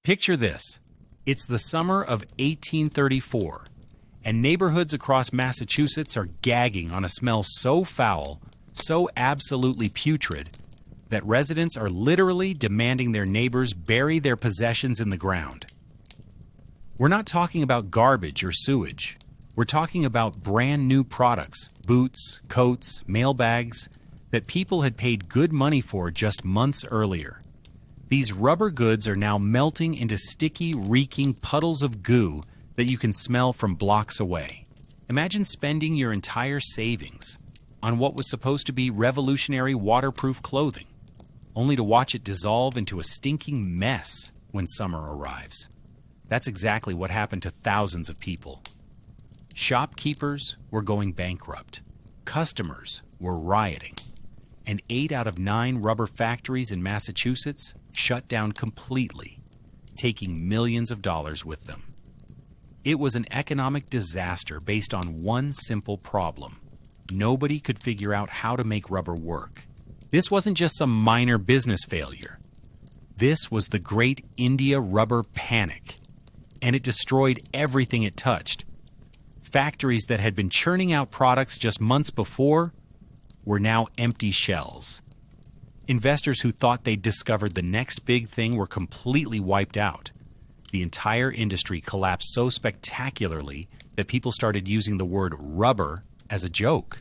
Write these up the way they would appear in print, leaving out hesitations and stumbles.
Picture this. It's the summer of 1834, and neighborhoods across Massachusetts are gagging on a smell so foul, so absolutely putrid, that residents are literally demanding their neighbors bury their possessions in the ground. We're not talking about garbage or sewage. We're talking about brand new products, boots, coats, mailbags, that people had paid good money for just months earlier. These rubber goods are now melting into sticky, reeking puddles of goo that you can smell from blocks away. Imagine spending your entire savings on what was supposed to be revolutionary waterproof clothing, only to watch it dissolve into a stinking mess when summer arrives. That's exactly what happened to thousands of people. Shopkeepers were going bankrupt. Customers were rioting. And 8 out of 9 rubber factories in Massachusetts shut down completely, taking millions of dollars with them. It was an economic disaster based on one simple problem. Nobody could figure out how to make rubber work. This wasn't just some minor business failure. This was the Great India Rubber Panic, and it destroyed everything it touched. Factories that had been churning out products just months before were now empty shells. Investors who thought they'd discovered the next big thing were completely wiped out. The entire industry collapsed so spectacularly that people started using the word rubber as a joke,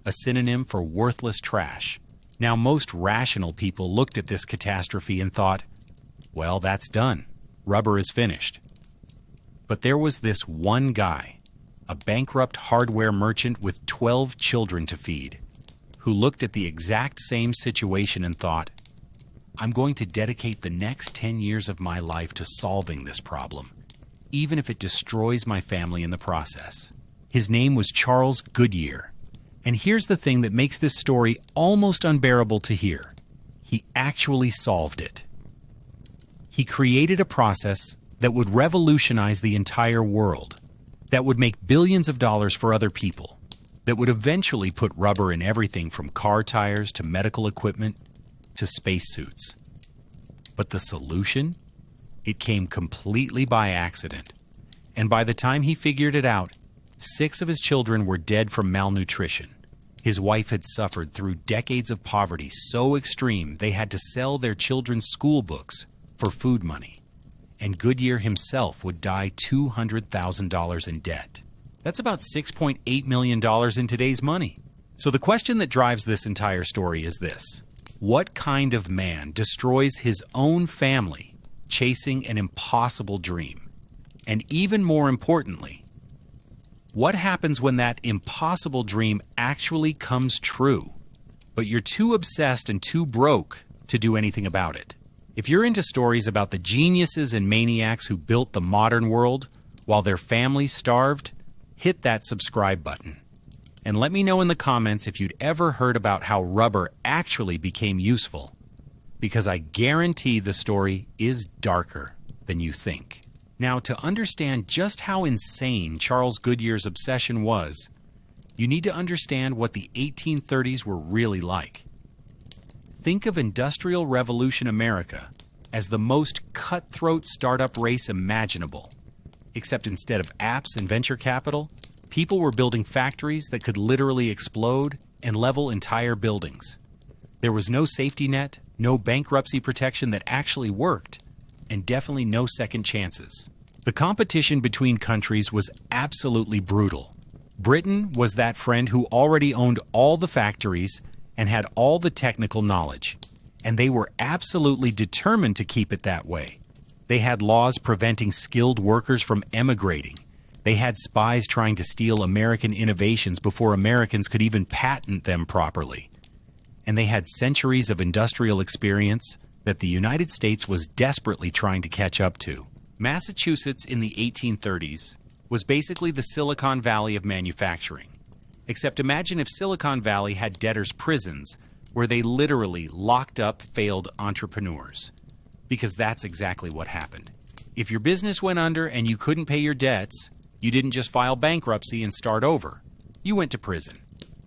a synonym for worthless trash. Now, most rational people looked at this catastrophe and thought, well, that's done. Rubber is finished. But there was this one guy, a bankrupt hardware merchant with 12 children to feed, who looked at the exact same situation and thought, I'm going to dedicate the next 10 years of my life to solving this problem, even if it destroys my family in the process. His name was Charles Goodyear. And here's the thing that makes this story almost unbearable to hear. He actually solved it. He created a process that would revolutionize the entire world, that would make billions of dollars for other people, that would eventually put rubber in everything from car tires to medical equipment to spacesuits. But the solution? It came completely by accident. And by the time he figured it out, 6 of his children were dead from malnutrition. His wife had suffered through decades of poverty so extreme they had to sell their children's school books for food money. And Goodyear himself would die $200,000 in debt. That's about $6.8 million in today's money. So the question that drives this entire story is this. What kind of man destroys his own family chasing an impossible dream? And even more importantly, what happens when that impossible dream actually comes true, but you're too obsessed and too broke to do anything about it? If you're into stories about the geniuses and maniacs who built the modern world while their families starved, hit that subscribe button. And let me know in the comments if you'd ever heard about how rubber actually became useful, because I guarantee the story is darker than you think. Now, to understand just how insane Charles Goodyear's obsession was, you need to understand what the 1830s were really like. Think of Industrial Revolution America as the most cutthroat startup race imaginable, except instead of apps and venture capital, people were building factories that could literally explode and level entire buildings. There was no safety net, no bankruptcy protection that actually worked, and definitely no second chances. The competition between countries was absolutely brutal. Britain was that friend who already owned all the factories and had all the technical knowledge, and they were absolutely determined to keep it that way. They had laws preventing skilled workers from emigrating. They had spies trying to steal American innovations before Americans could even patent them properly. And they had centuries of industrial experience that the United States was desperately trying to catch up to. Massachusetts in the 1830s was basically the Silicon Valley of manufacturing. Except imagine if Silicon Valley had debtors' prisons where they literally locked up failed entrepreneurs. Because that's exactly what happened. If your business went under and you couldn't pay your debts, you didn't just file bankruptcy and start over. You went to prison.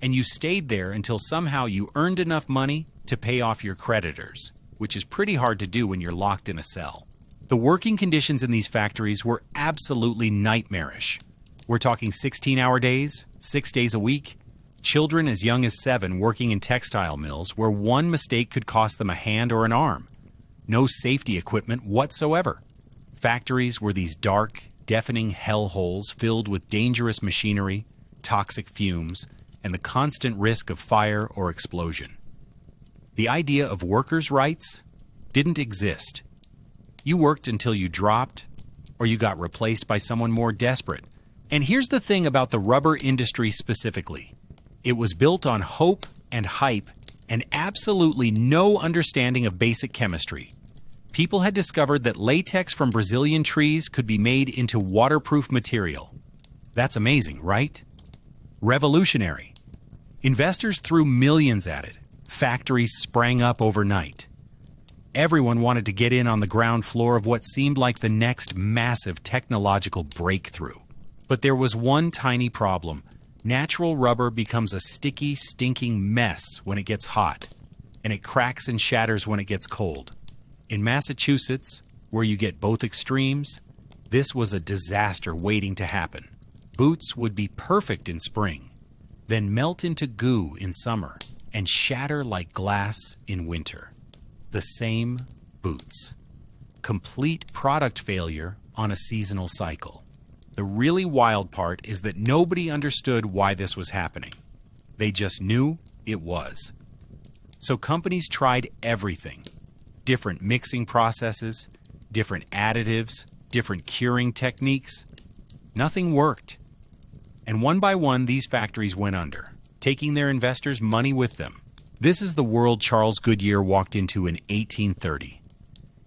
And you stayed there until somehow you earned enough money to pay off your creditors, which is pretty hard to do when you're locked in a cell. The working conditions in these factories were absolutely nightmarish. We're talking 16-hour days, 6 days a week, children as young as 7 working in textile mills where one mistake could cost them a hand or an arm. No safety equipment whatsoever. Factories were these dark, deafening hellholes filled with dangerous machinery, toxic fumes, and the constant risk of fire or explosion. The idea of workers' rights didn't exist. You worked until you dropped, or you got replaced by someone more desperate. And here's the thing about the rubber industry specifically. It was built on hope and hype and absolutely no understanding of basic chemistry. People had discovered that latex from Brazilian trees could be made into waterproof material. That's amazing, right? Revolutionary. Investors threw millions at it. Factories sprang up overnight. Everyone wanted to get in on the ground floor of what seemed like the next massive technological breakthrough. But there was one tiny problem. Natural rubber becomes a sticky, stinking mess when it gets hot, and it cracks and shatters when it gets cold. In Massachusetts, where you get both extremes, this was a disaster waiting to happen. Boots would be perfect in spring, then melt into goo in summer, and shatter like glass in winter. The same boots. Complete product failure on a seasonal cycle. The really wild part is that nobody understood why this was happening. They just knew it was. So companies tried everything. Different mixing processes, different additives, different curing techniques. Nothing worked. And one by one, these factories went under, taking their investors' money with them. This is the world Charles Goodyear walked into in 1830.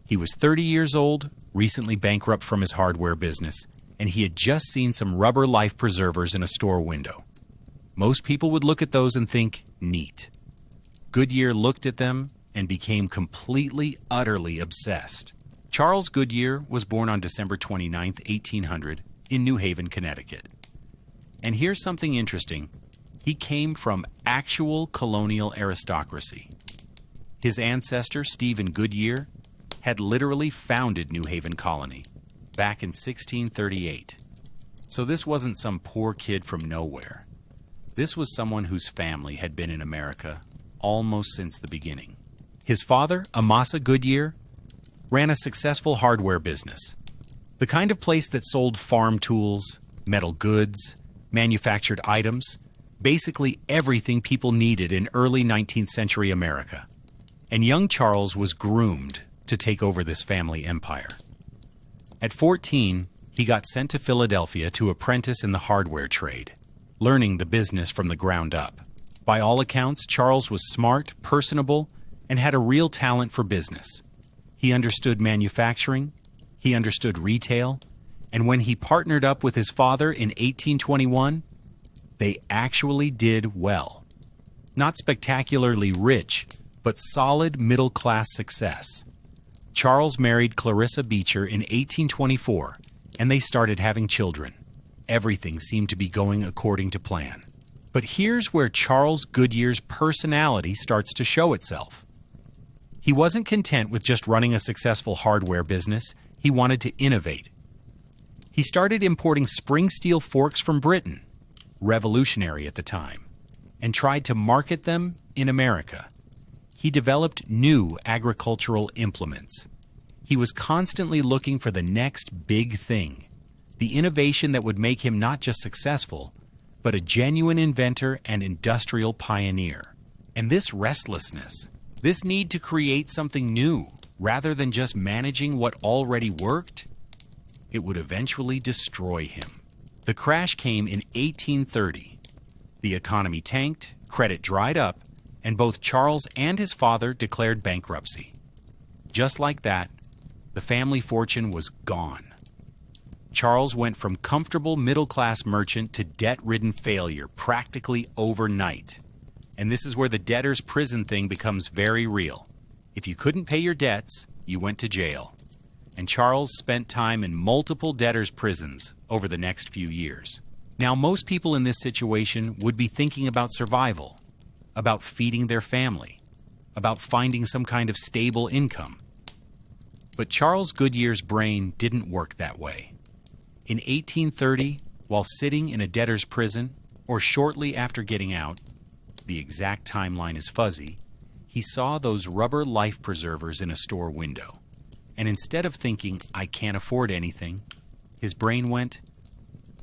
He was 30 years old, recently bankrupt from his hardware business, and he had just seen some rubber life preservers in a store window. Most people would look at those and think, neat. Goodyear looked at them and became completely, utterly obsessed. Charles Goodyear was born on December 29, 1800, in New Haven, Connecticut. And here's something interesting. He came from actual colonial aristocracy. His ancestor, Stephen Goodyear, had literally founded New Haven Colony back in 1638. So this wasn't some poor kid from nowhere. This was someone whose family had been in America almost since the beginning. His father, Amasa Goodyear, ran a successful hardware business. The kind of place that sold farm tools, metal goods, manufactured items, basically everything people needed in early 19th century America. And young Charles was groomed to take over this family empire. At 14, he got sent to Philadelphia to apprentice in the hardware trade, learning the business from the ground up. By all accounts, Charles was smart, personable, and had a real talent for business. He understood manufacturing, he understood retail, and when he partnered up with his father in 1821, they actually did well. Not spectacularly rich, but solid middle-class success. Charles married Clarissa Beecher in 1824, and they started having children. Everything seemed to be going according to plan. But here's where Charles Goodyear's personality starts to show itself. He wasn't content with just running a successful hardware business. He wanted to innovate. He started importing spring steel forks from Britain, revolutionary at the time, and tried to market them in America. He developed new agricultural implements. He was constantly looking for the next big thing, the innovation that would make him not just successful, but a genuine inventor and industrial pioneer. And this restlessness, this need to create something new, rather than just managing what already worked, it would eventually destroy him. The crash came in 1830. The economy tanked, credit dried up, and both Charles and his father declared bankruptcy. Just like that, the family fortune was gone. Charles went from comfortable middle-class merchant to debt-ridden failure practically overnight. And this is where the debtor's prison thing becomes very real. If you couldn't pay your debts, you went to jail. And Charles spent time in multiple debtors' prisons over the next few years. Now, most people in this situation would be thinking about survival, about feeding their family, about finding some kind of stable income. But Charles Goodyear's brain didn't work that way. In 1830, while sitting in a debtor's prison, or shortly after getting out, the exact timeline is fuzzy, he saw those rubber life preservers in a store window. And instead of thinking, I can't afford anything, his brain went,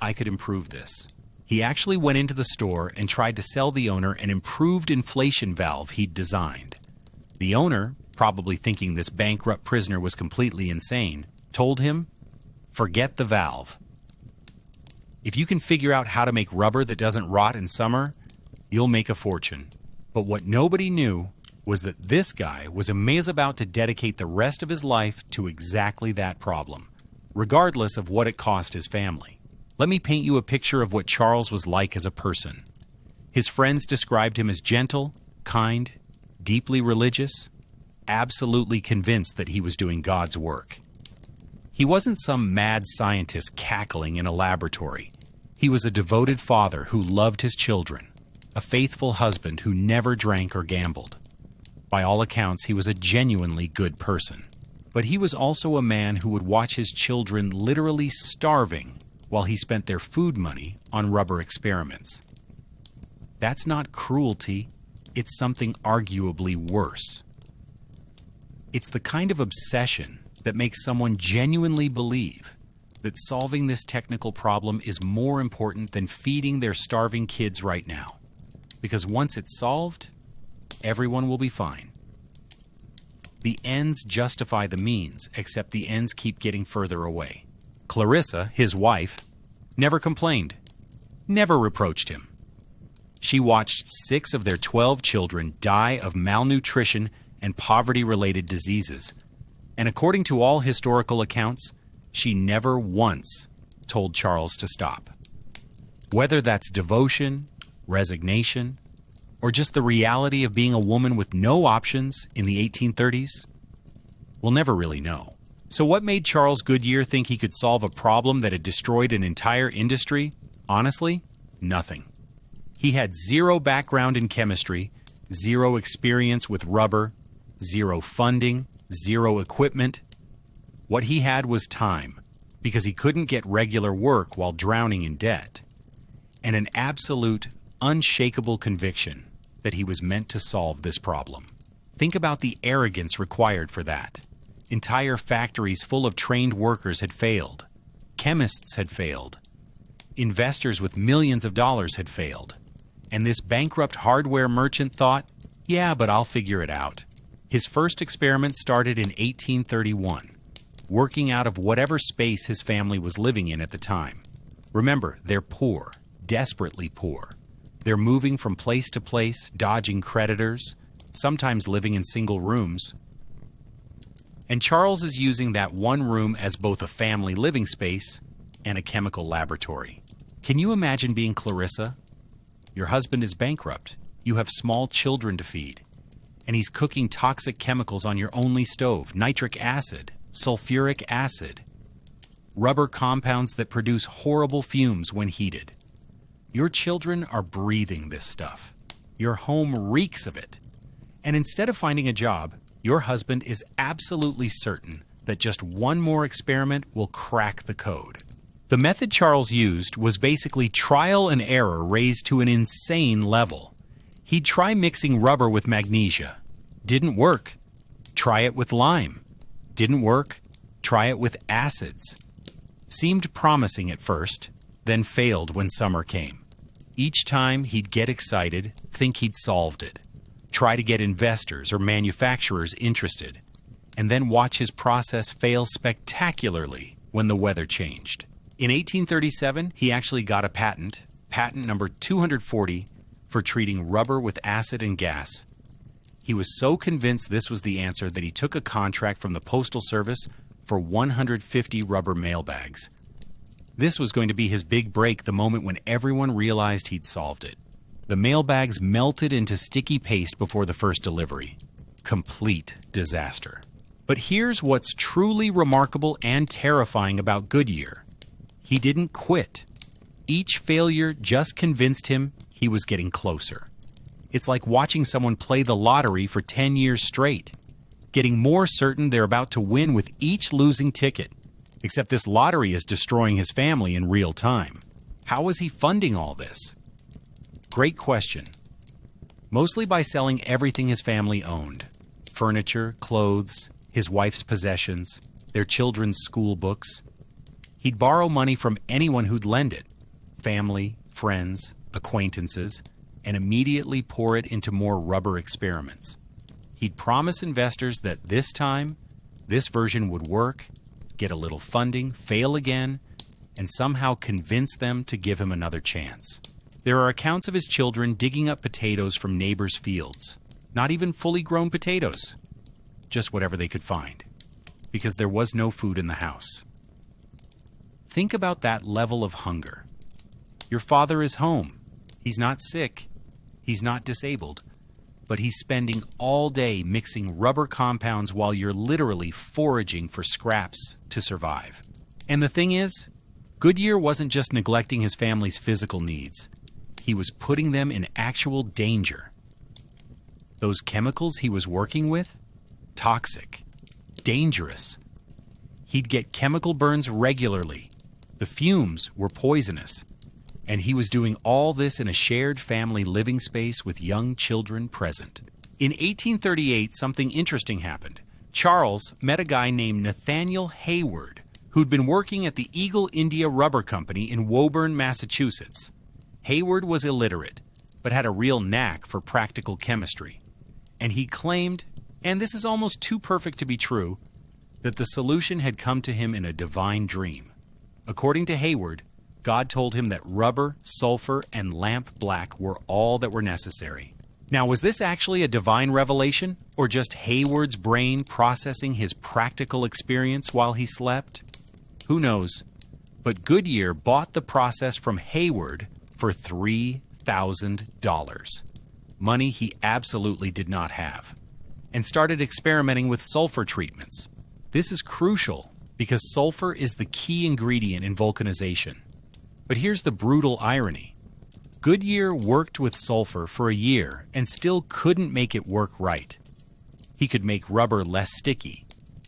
I could improve this. He actually went into the store and tried to sell the owner an improved inflation valve he'd designed. The owner, probably thinking this bankrupt prisoner was completely insane, told him, forget the valve. If you can figure out how to make rubber that doesn't rot in summer, you'll make a fortune. But what nobody knew was that this guy was about to dedicate the rest of his life to exactly that problem, regardless of what it cost his family. Let me paint you a picture of what Charles was like as a person. His friends described him as gentle, kind, deeply religious, absolutely convinced that he was doing God's work. He wasn't some mad scientist cackling in a laboratory. He was a devoted father who loved his children, a faithful husband who never drank or gambled. By all accounts, he was a genuinely good person. But he was also a man who would watch his children literally starving while he spent their food money on rubber experiments. That's not cruelty, it's something arguably worse. It's the kind of obsession that makes someone genuinely believe that solving this technical problem is more important than feeding their starving kids right now. Because once it's solved, everyone will be fine. The ends justify the means, except the ends keep getting further away. Clarissa, his wife, never complained, never reproached him. She watched 6 of their 12 children die of malnutrition and poverty-related diseases. And according to all historical accounts, she never once told Charles to stop. Whether that's devotion, resignation, or just the reality of being a woman with no options in the 1830s, we'll never really know. So what made Charles Goodyear think he could solve a problem that had destroyed an entire industry? Honestly, nothing. He had 0 background in chemistry, 0 experience with rubber, 0 funding, 0 equipment. What he had was time, because he couldn't get regular work while drowning in debt, and an absolute, unshakable conviction that he was meant to solve this problem. Think about the arrogance required for that. Entire factories full of trained workers had failed. Chemists had failed. Investors with millions of dollars had failed. And this bankrupt hardware merchant thought, yeah, but I'll figure it out. His first experiment started in 1831, working out of whatever space his family was living in at the time. Remember, they're poor, desperately poor. They're moving from place to place, dodging creditors, sometimes living in single rooms. And Charles is using that one room as both a family living space and a chemical laboratory. Can you imagine being Clarissa? Your husband is bankrupt. You have small children to feed. And he's cooking toxic chemicals on your only stove, nitric acid, sulfuric acid, rubber compounds that produce horrible fumes when heated. Your children are breathing this stuff. Your home reeks of it. And instead of finding a job, your husband is absolutely certain that just one more experiment will crack the code. The method Charles used was basically trial and error raised to an insane level. He'd try mixing rubber with magnesia. Didn't work. Try it with lime. Didn't work. Try it with acids. Seemed promising at first, then failed when summer came. Each time he'd get excited, think he'd solved it, try to get investors or manufacturers interested, and then watch his process fail spectacularly when the weather changed. In 1837, he actually got a patent number 240, for treating rubber with acid and gas. He was so convinced this was the answer that he took a contract from the Postal Service for 150 rubber mailbags. This was going to be his big break the moment when everyone realized he'd solved it. The mailbags melted into sticky paste before the first delivery. Complete disaster. But here's what's truly remarkable and terrifying about Goodyear. He didn't quit. Each failure just convinced him he was getting closer. It's like watching someone play the lottery for 10 years straight. getting more certain they're about to win with each losing ticket. Except this lottery is destroying his family in real time. How was he funding all this? Great question. Mostly by selling everything his family owned. Furniture, clothes, his wife's possessions, their children's school books. He'd borrow money from anyone who'd lend it. Family, friends, acquaintances, and immediately pour it into more rubber experiments. He'd promise investors that this time, this version would work, get a little funding, fail again, and somehow convince them to give him another chance. There are accounts of his children digging up potatoes from neighbors' fields. Not even fully grown potatoes. Just whatever they could find. Because there was no food in the house. Think about that level of hunger. Your father is home. He's not sick. He's not disabled. But he's spending all day mixing rubber compounds while you're literally foraging for scraps to survive. And the thing is, Goodyear wasn't just neglecting his family's physical needs. He was putting them in actual danger. Those chemicals he was working with? Toxic. Dangerous. He'd get chemical burns regularly. The fumes were poisonous. And he was doing all this in a shared family living space with young children present. In 1838, something interesting happened. Charles met a guy named Nathaniel Hayward, who'd been working at the Eagle India Rubber Company in Woburn, Massachusetts. Hayward was illiterate, but had a real knack for practical chemistry. And he claimed, and this is almost too perfect to be true, that the solution had come to him in a divine dream. According to Hayward, God told him that rubber, sulfur, and lamp black were all that were necessary. Now, was this actually a divine revelation, or just Hayward's brain processing his practical experience while he slept? Who knows? But Goodyear bought the process from Hayward for $3,000. Money he absolutely did not have. And started experimenting with sulfur treatments. This is crucial because sulfur is the key ingredient in vulcanization. But here's the brutal irony. Goodyear worked with sulfur for a year and still couldn't make it work right. He could make rubber less sticky.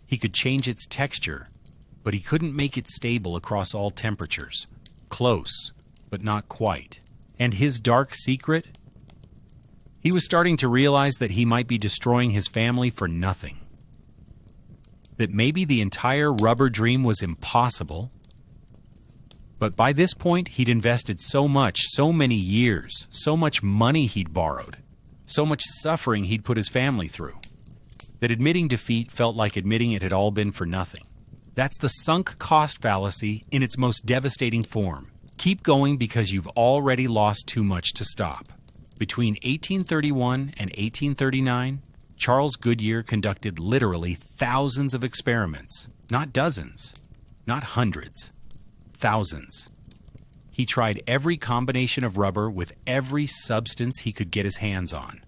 He could change its texture, but he couldn't make it stable across all temperatures. Close, but not quite. And his dark secret? He was starting to realize that he might be destroying his family for nothing. That maybe the entire rubber dream was impossible. But by this point, he'd invested so much, so many years, so much money he'd borrowed, so much suffering he'd put his family through, that admitting defeat felt like admitting it had all been for nothing. That's the sunk cost fallacy in its most devastating form. Keep going because you've already lost too much to stop. Between 1831 and 1839, Charles Goodyear conducted literally thousands of experiments. Not dozens, not hundreds. Thousands. He tried every combination of rubber with every substance he could get his hands on.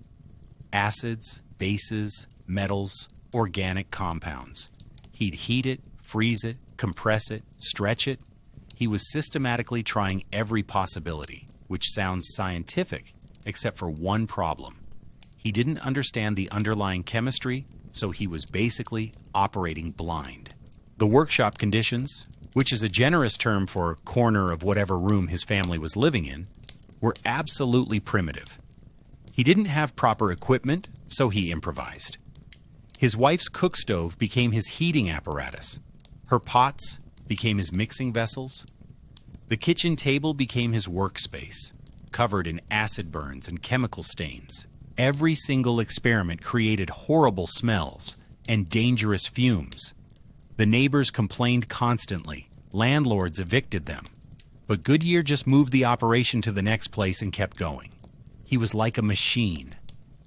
Acids, bases, metals, organic compounds. He'd heat it, freeze it, compress it, stretch it. He was systematically trying every possibility, which sounds scientific, except for one problem. He didn't understand the underlying chemistry, so he was basically operating blind. The workshop conditions, which is a generous term for corner of whatever room his family was living in, were absolutely primitive. He didn't have proper equipment, so he improvised. His wife's cook stove became his heating apparatus. Her pots became his mixing vessels. The kitchen table became his workspace, covered in acid burns and chemical stains. Every single experiment created horrible smells and dangerous fumes. The neighbors complained constantly. Landlords evicted them. But Goodyear just moved the operation to the next place and kept going. He was like a machine,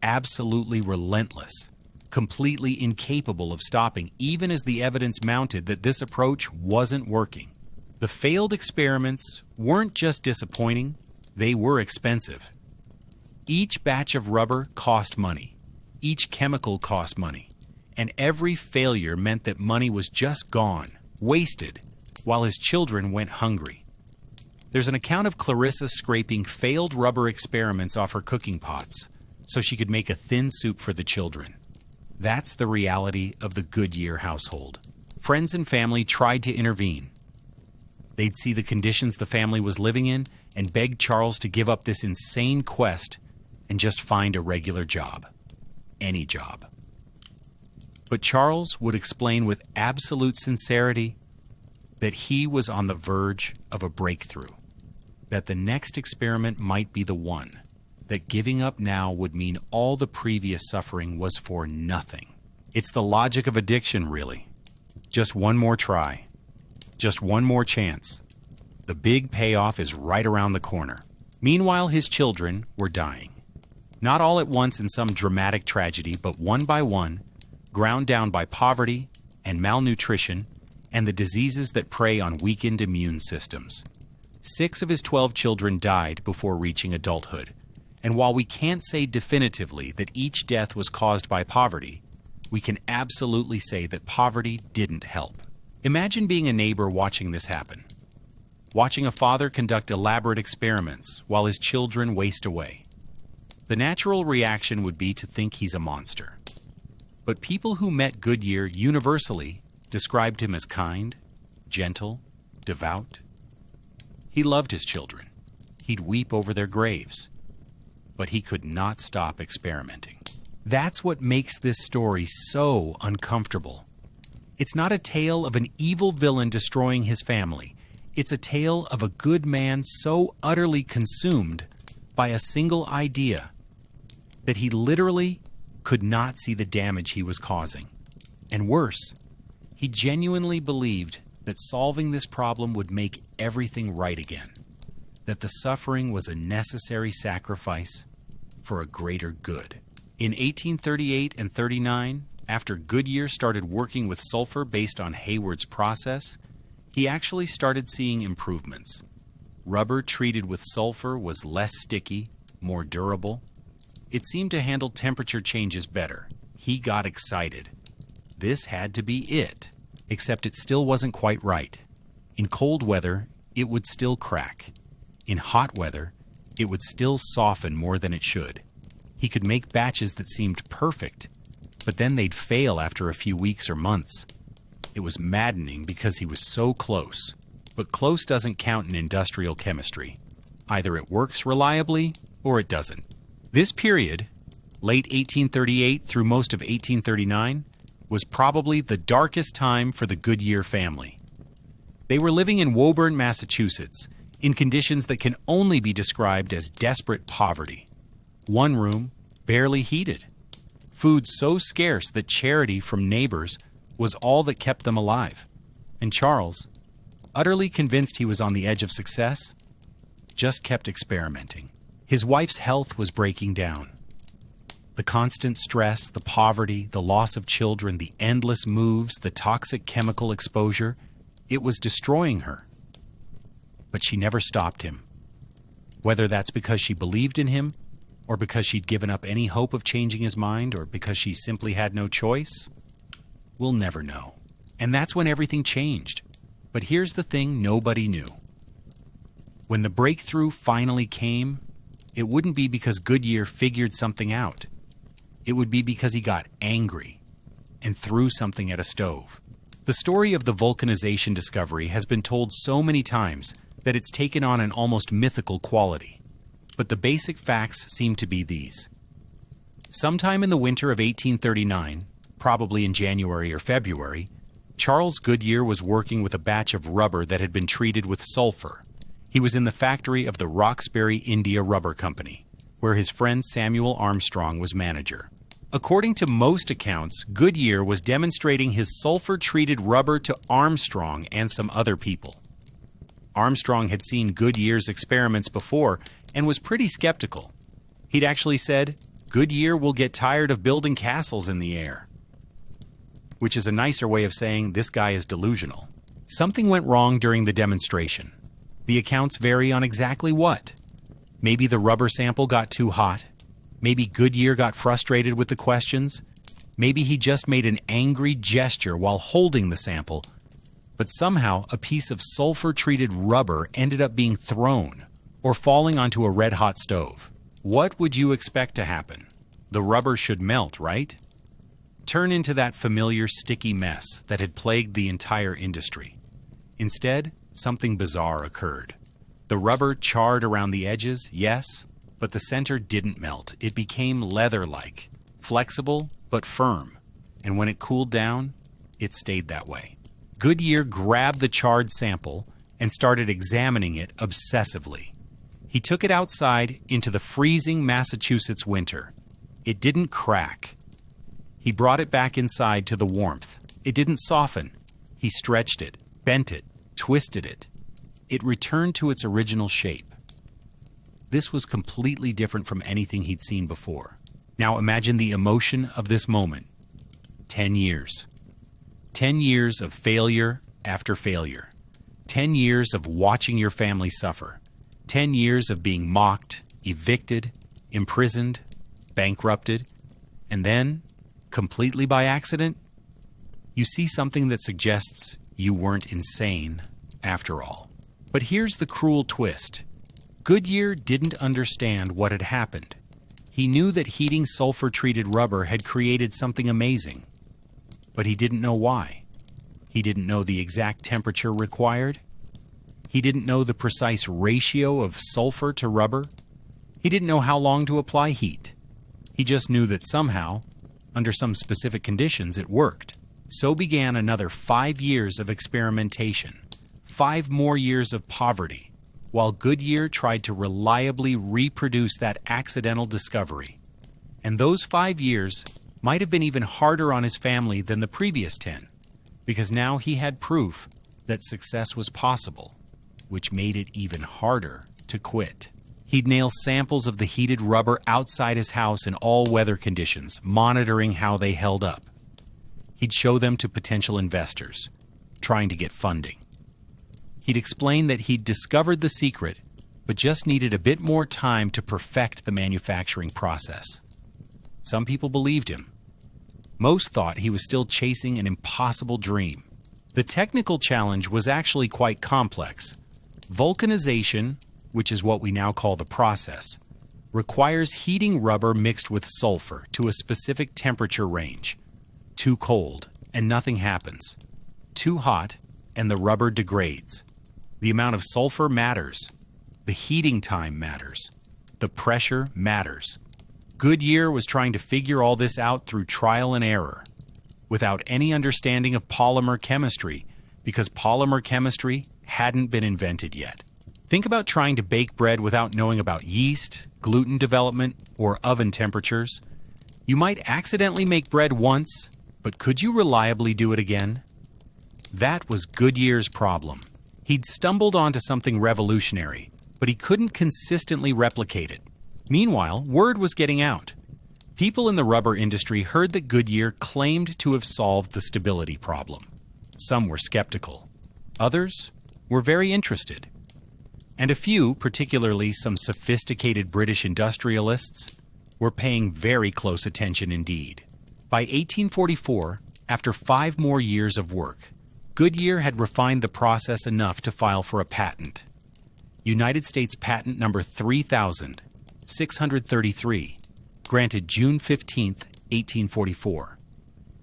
absolutely relentless, completely incapable of stopping, even as the evidence mounted that this approach wasn't working. The failed experiments weren't just disappointing, they were expensive. Each batch of rubber cost money. Each chemical cost money. And every failure meant that money was just gone, wasted, while his children went hungry. There's an account of Clarissa scraping failed rubber experiments off her cooking pots so she could make a thin soup for the children. That's the reality of the Goodyear household. Friends and family tried to intervene. They'd see the conditions the family was living in and beg Charles to give up this insane quest and just find a regular job. Any job. But Charles would explain with absolute sincerity that he was on the verge of a breakthrough, that the next experiment might be the one, that giving up now would mean all the previous suffering was for nothing. It's the logic of addiction, really. Just one more try. Just one more chance. The big payoff is right around the corner. Meanwhile, his children were dying. Not all at once in some dramatic tragedy, but one by one, ground down by poverty and malnutrition and the diseases that prey on weakened immune systems. 6 of his 12 children died before reaching adulthood. And while we can't say definitively that each death was caused by poverty, we can absolutely say that poverty didn't help. Imagine being a neighbor watching this happen. Watching a father conduct elaborate experiments while his children waste away. The natural reaction would be to think he's a monster. But people who met Goodyear universally described him as kind, gentle, devout. He loved his children. He'd weep over their graves. But he could not stop experimenting. That's what makes this story so uncomfortable. It's not a tale of an evil villain destroying his family. It's a tale of a good man so utterly consumed by a single idea that he literally could not see the damage he was causing. And worse, he genuinely believed that solving this problem would make everything right again, that the suffering was a necessary sacrifice for a greater good. In 1838 and 39, after Goodyear started working with sulfur based on Hayward's process, he actually started seeing improvements. Rubber treated with sulfur was less sticky, more durable. It seemed to handle temperature changes better. He got excited. This had to be it, except it still wasn't quite right. In cold weather, it would still crack. In hot weather, it would still soften more than it should. He could make batches that seemed perfect, but then they'd fail after a few weeks or months. It was maddening because he was so close. But close doesn't count in industrial chemistry. Either it works reliably or it doesn't. This period, late 1838 through most of 1839, was probably the darkest time for the Goodyear family. They were living in Woburn, Massachusetts, in conditions that can only be described as desperate poverty. One room, barely heated. Food so scarce that charity from neighbors was all that kept them alive. And Charles, utterly convinced he was on the edge of success, just kept experimenting. His wife's health was breaking down. The constant stress, the poverty, the loss of children, the endless moves, the toxic chemical exposure, it was destroying her. But she never stopped him. Whether that's because she believed in him, or because she'd given up any hope of changing his mind, or because she simply had no choice, we'll never know. And that's when everything changed. But here's the thing nobody knew. When the breakthrough finally came, it wouldn't be because Goodyear figured something out. It would be because he got angry and threw something at a stove. The story of the vulcanization discovery has been told so many times that it's taken on an almost mythical quality. But the basic facts seem to be these. Sometime in the winter of 1839, probably in January or February, Charles Goodyear was working with a batch of rubber that had been treated with sulfur. He was in the factory of the Roxbury India Rubber Company, where his friend Samuel Armstrong was manager. According to most accounts, Goodyear was demonstrating his sulfur-treated rubber to Armstrong and some other people. Armstrong had seen Goodyear's experiments before and was pretty skeptical. He'd actually said, "Goodyear will get tired of building castles in the air," which is a nicer way of saying this guy is delusional. Something went wrong during the demonstration. The accounts vary on exactly what. Maybe the rubber sample got too hot. Maybe Goodyear got frustrated with the questions. Maybe he just made an angry gesture while holding the sample. But somehow a piece of sulfur-treated rubber ended up being thrown or falling onto a red-hot stove. What would you expect to happen? The rubber should melt, right? turn into that familiar sticky mess that had plagued the entire industry. Instead, something bizarre occurred. The rubber charred around the edges, yes, but the center didn't melt. It became leather-like, flexible but firm, and when it cooled down, it stayed that way. Goodyear grabbed the charred sample and started examining it obsessively. He took it outside into the freezing Massachusetts winter. It didn't crack. He brought it back inside to the warmth. It didn't soften. He stretched it, bent it, twisted it. It returned to its original shape. This was completely different from anything he'd seen before. Now imagine the emotion of this moment. 10 years. 10 years of failure after failure. 10 years of watching your family suffer. 10 years of being mocked, evicted, imprisoned, bankrupted, and then, completely by accident, you see something that suggests you weren't insane after all. But here's the cruel twist. Goodyear didn't understand what had happened. He knew that heating sulfur-treated rubber had created something amazing, but he didn't know why. He didn't know the exact temperature required. He didn't know the precise ratio of sulfur to rubber. He didn't know how long to apply heat. He just knew that somehow, under some specific conditions, it worked. So began another 5 years of experimentation, 5 more years of poverty, while Goodyear tried to reliably reproduce that accidental discovery. And those 5 years might have been even harder on his family than the previous 10, because now he had proof that success was possible, which made it even harder to quit. He'd nail samples of the heated rubber outside his house in all weather conditions, monitoring how they held up. He'd show them to potential investors, trying to get funding. He'd explain that he'd discovered the secret, but just needed a bit more time to perfect the manufacturing process. Some people believed him. Most thought he was still chasing an impossible dream. The technical challenge was actually quite complex. Vulcanization, which is what we now call the process, requires heating rubber mixed with sulfur to a specific temperature range. Too cold, and nothing happens. Too hot, and the rubber degrades. The amount of sulfur matters. The heating time matters. The pressure matters. Goodyear was trying to figure all this out through trial and error, without any understanding of polymer chemistry, because polymer chemistry hadn't been invented yet. Think about trying to bake bread without knowing about yeast, gluten development, or oven temperatures. You might accidentally make bread once, but could you reliably do it again? That was Goodyear's problem. He'd stumbled onto something revolutionary, but he couldn't consistently replicate it. Meanwhile, word was getting out. People in the rubber industry heard that Goodyear claimed to have solved the stability problem. Some were skeptical. Others were very interested. And a few, particularly some sophisticated British industrialists, were paying very close attention indeed. By 1844, after 5 more years of work, Goodyear had refined the process enough to file for a patent. United States Patent Number 3633, granted June 15, 1844.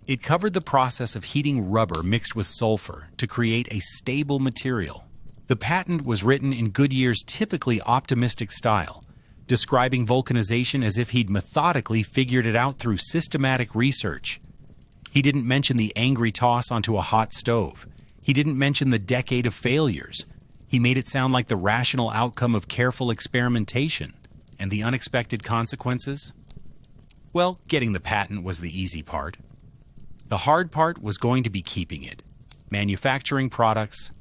It covered the process of heating rubber mixed with sulfur to create a stable material. The patent was written in Goodyear's typically optimistic style, describing vulcanization as if he'd methodically figured it out through systematic research. He didn't mention the angry toss onto a hot stove. He didn't mention the decade of failures. He made it sound like the rational outcome of careful experimentation. And the unexpected consequences? Well, getting the patent was the easy part. The hard part was going to be keeping it, manufacturing products,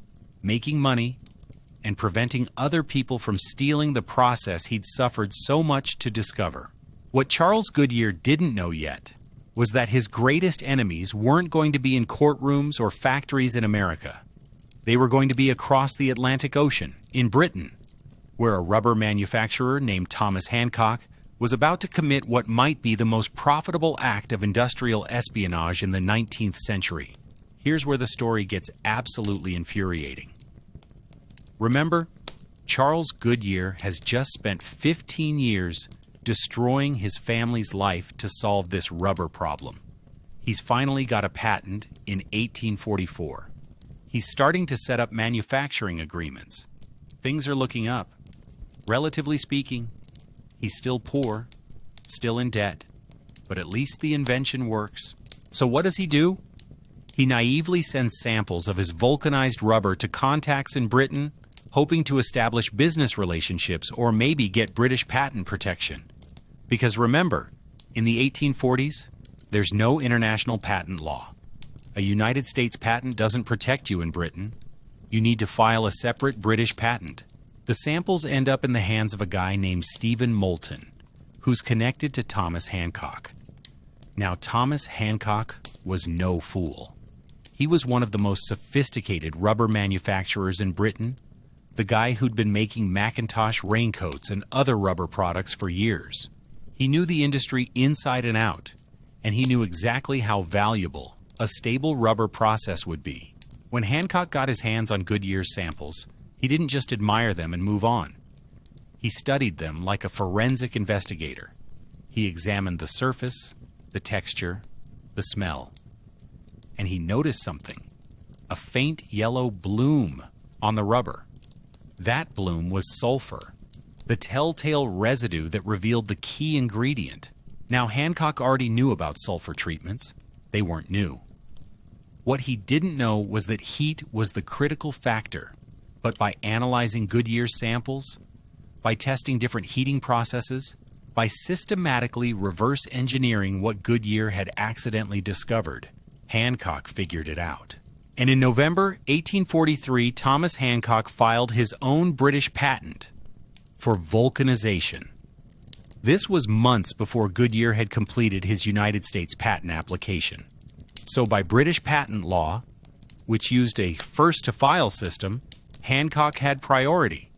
making money, and preventing other people from stealing the process he'd suffered so much to discover. What Charles Goodyear didn't know yet was that his greatest enemies weren't going to be in courtrooms or factories in America. They were going to be across the Atlantic Ocean, in Britain, where a rubber manufacturer named Thomas Hancock was about to commit what might be the most profitable act of industrial espionage in the 19th century. Here's where the story gets absolutely infuriating. Remember, Charles Goodyear has just spent 15 years destroying his family's life to solve this rubber problem. He's finally got a patent in 1844. He's starting to set up manufacturing agreements. Things are looking up. Relatively speaking, he's still poor, still in debt, but at least the invention works. So what does he do? He naively sends samples of his vulcanized rubber to contacts in Britain, hoping to establish business relationships or maybe get British patent protection. Because remember, in the 1840s, there's no international patent law. A United States patent doesn't protect you in Britain. You need to file a separate British patent. The samples end up in the hands of a guy named Stephen Moulton, who's connected to Thomas Hancock. Now, Thomas Hancock was no fool. He was one of the most sophisticated rubber manufacturers in Britain, the guy who'd been making Macintosh raincoats and other rubber products for years. He knew the industry inside and out, and he knew exactly how valuable a stable rubber process would be. When Hancock got his hands on Goodyear's samples, he didn't just admire them and move on. He studied them like a forensic investigator. He examined the surface, the texture, the smell. And he noticed something, a faint yellow bloom on the rubber. That bloom was sulfur, the telltale residue that revealed the key ingredient. Now, Hancock already knew about sulfur treatments. They weren't new. What he didn't know was that heat was the critical factor. But by analyzing Goodyear's samples, by testing different heating processes, by systematically reverse engineering what Goodyear had accidentally discovered, Hancock figured it out. And in November 1843, Thomas Hancock filed his own British patent for vulcanization. This was months before Goodyear had completed his United States patent application. So by British patent law, which used a first-to-file system, Hancock had priority.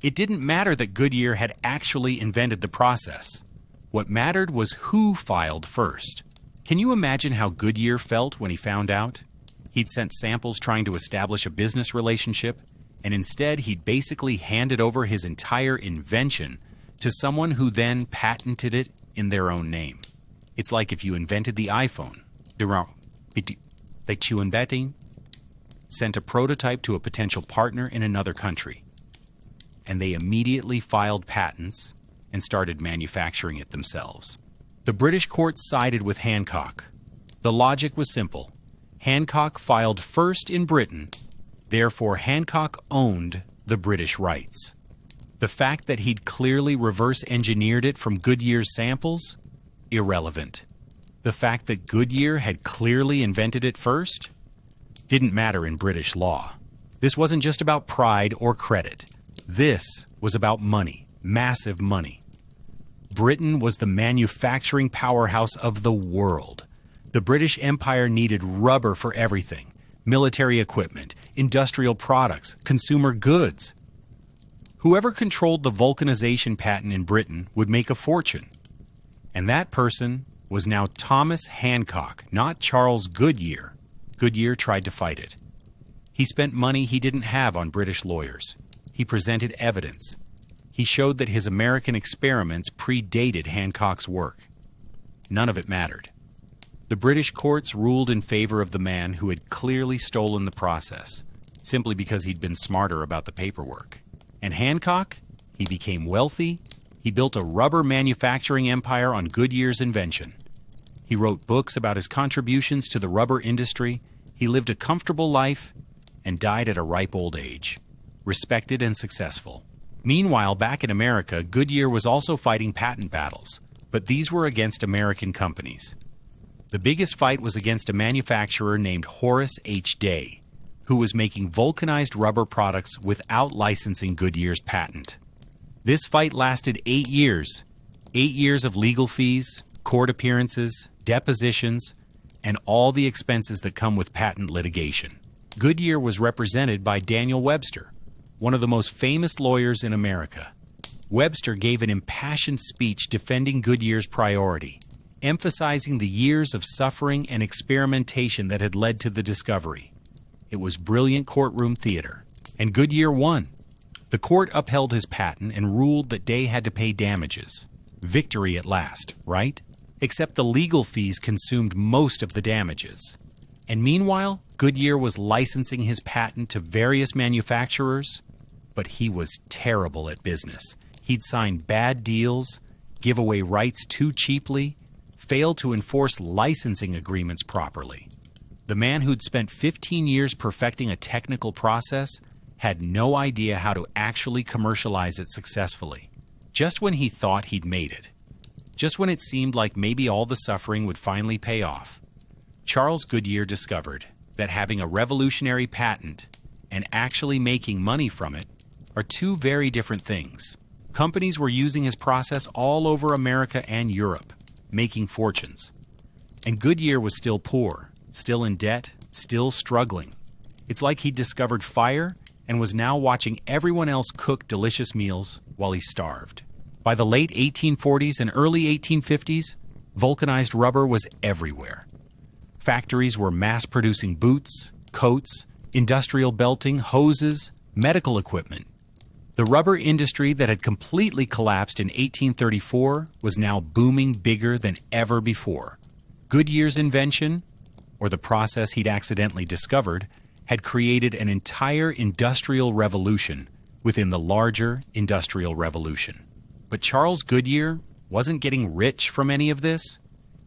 It didn't matter that Goodyear had actually invented the process. What mattered was who filed first. Can you imagine how Goodyear felt when he found out? He'd sent samples trying to establish a business relationship, and instead he'd basically handed over his entire invention to someone who then patented it in their own name. It's like if you invented the iPhone, sent a prototype to a potential partner in another country, and they immediately filed patents and started manufacturing it themselves. The British courts sided with Hancock. The logic was simple. Hancock filed first in Britain, therefore Hancock owned the British rights. The fact that he'd clearly reverse engineered it from Goodyear's samples? Irrelevant. The fact that Goodyear had clearly invented it first? Didn't matter in British law. This wasn't just about pride or credit. This was about money, massive money. Britain was the manufacturing powerhouse of the world. The British Empire needed rubber for everything: military equipment, industrial products, consumer goods. Whoever controlled the vulcanization patent in Britain would make a fortune. And that person was now Thomas Hancock, not Charles Goodyear. Goodyear tried to fight it. He spent money he didn't have on British lawyers. He presented evidence. He showed that his American experiments predated Hancock's work. None of it mattered. The British courts ruled in favor of the man who had clearly stolen the process, simply because he'd been smarter about the paperwork. And Hancock? He became wealthy. He built a rubber manufacturing empire on Goodyear's invention. He wrote books about his contributions to the rubber industry. He lived a comfortable life and died at a ripe old age, respected and successful. Meanwhile, back in America, Goodyear was also fighting patent battles, but these were against American companies. The biggest fight was against a manufacturer named Horace H. Day, who was making vulcanized rubber products without licensing Goodyear's patent. This fight lasted 8 years. 8 years of legal fees, court appearances, depositions, and all the expenses that come with patent litigation. Goodyear was represented by Daniel Webster, one of the most famous lawyers in America. Webster gave an impassioned speech defending Goodyear's priority, emphasizing the years of suffering and experimentation that had led to the discovery. It was brilliant courtroom theater, and Goodyear won. The court upheld his patent and ruled that Day had to pay damages. Victory at last, right? except the legal fees consumed most of the damages. And meanwhile, Goodyear was licensing his patent to various manufacturers, but he was terrible at business. He'd sign bad deals, give away rights too cheaply, fail to enforce licensing agreements properly. The man who'd spent 15 years perfecting a technical process had no idea how to actually commercialize it successfully. Just when he thought he'd made it, just when it seemed like maybe all the suffering would finally pay off, Charles Goodyear discovered that having a revolutionary patent and actually making money from it are two very different things. Companies were using his process all over America and Europe, making fortunes. And Goodyear was still poor, still in debt, still struggling. It's like he'd discovered fire and was now watching everyone else cook delicious meals while he starved. By the late 1840s and early 1850s, vulcanized rubber was everywhere. Factories were mass-producing boots, coats, industrial belting, hoses, medical equipment. The rubber industry that had completely collapsed in 1834 was now booming bigger than ever before. Goodyear's invention, or the process he'd accidentally discovered, had created an entire industrial revolution within the larger industrial revolution. But Charles Goodyear wasn't getting rich from any of this.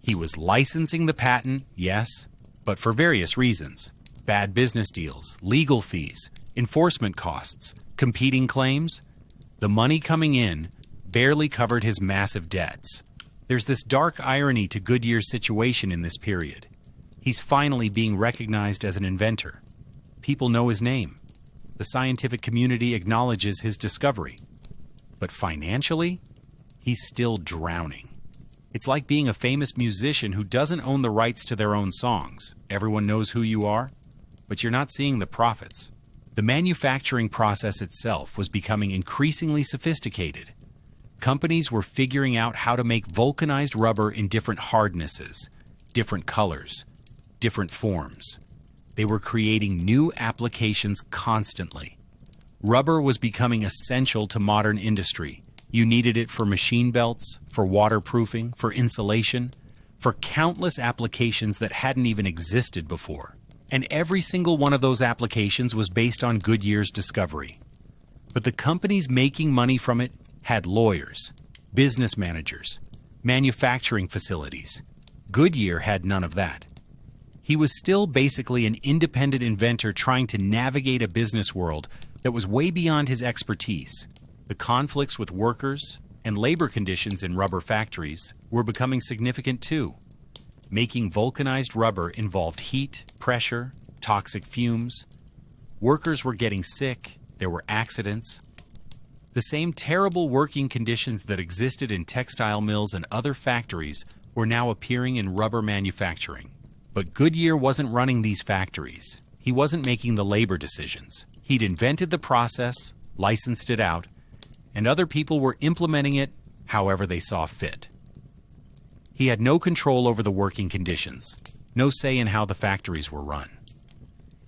He was licensing the patent, yes, but for various reasons. Bad business deals, legal fees, enforcement costs, competing claims. The money coming in barely covered his massive debts. There's this dark irony to Goodyear's situation in this period. He's finally being recognized as an inventor. People know his name. The scientific community acknowledges his discovery. But financially, he's still drowning. It's like being a famous musician who doesn't own the rights to their own songs. Everyone knows who you are, but you're not seeing the profits. The manufacturing process itself was becoming increasingly sophisticated. Companies were figuring out how to make vulcanized rubber in different hardnesses, different colors, different forms. They were creating new applications constantly. Rubber was becoming essential to modern industry. You needed it for machine belts, for waterproofing, for insulation, for countless applications that hadn't even existed before. And every single one of those applications was based on Goodyear's discovery. But the companies making money from it had lawyers, business managers, manufacturing facilities. Goodyear had none of that. He was still basically an independent inventor trying to navigate a business world that was way beyond his expertise. The conflicts with workers and labor conditions in rubber factories were becoming significant too. Making vulcanized rubber involved heat, pressure, toxic fumes. Workers were getting sick, there were accidents. The same terrible working conditions that existed in textile mills and other factories were now appearing in rubber manufacturing. But Goodyear wasn't running these factories. He wasn't making the labor decisions. He'd invented the process, licensed it out, and other people were implementing it however they saw fit. He had no control over the working conditions, no say in how the factories were run.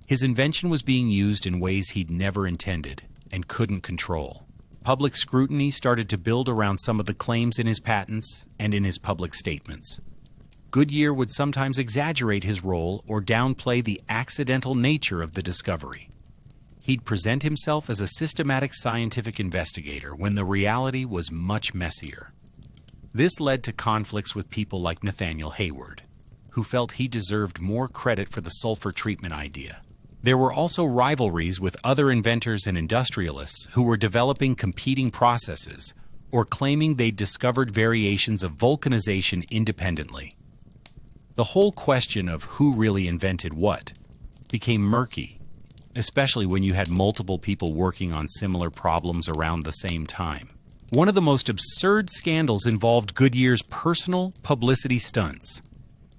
His invention was being used in ways he'd never intended and couldn't control. Public scrutiny started to build around some of the claims in his patents and in his public statements. Goodyear would sometimes exaggerate his role or downplay the accidental nature of the discovery. He'd present himself as a systematic scientific investigator when the reality was much messier. This led to conflicts with people like Nathaniel Hayward, who felt he deserved more credit for the sulfur treatment idea. There were also rivalries with other inventors and industrialists who were developing competing processes or claiming they'd discovered variations of vulcanization independently. The whole question of who really invented what became murky, especially when you had multiple people working on similar problems around the same time. One of the most absurd scandals involved Goodyear's personal publicity stunts.